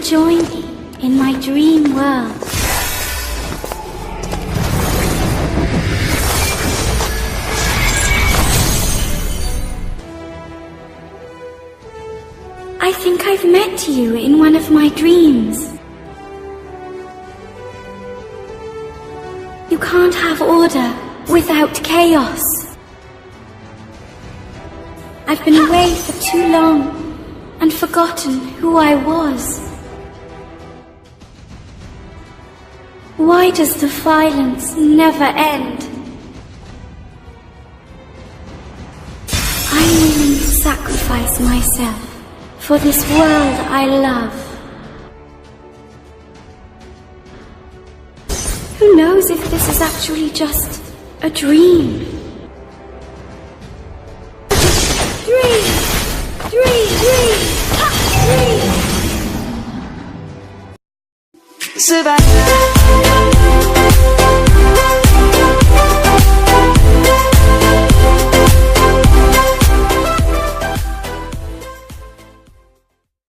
join me in my dream world. I think I've met you in one of my dreams. You can't have order without chaos. I've been away for too long and forgotten who I was. Why does the violence never end? I'm willing to sacrifice myself for this world I love. Who knows if this is actually just a dream? Dream! Survive.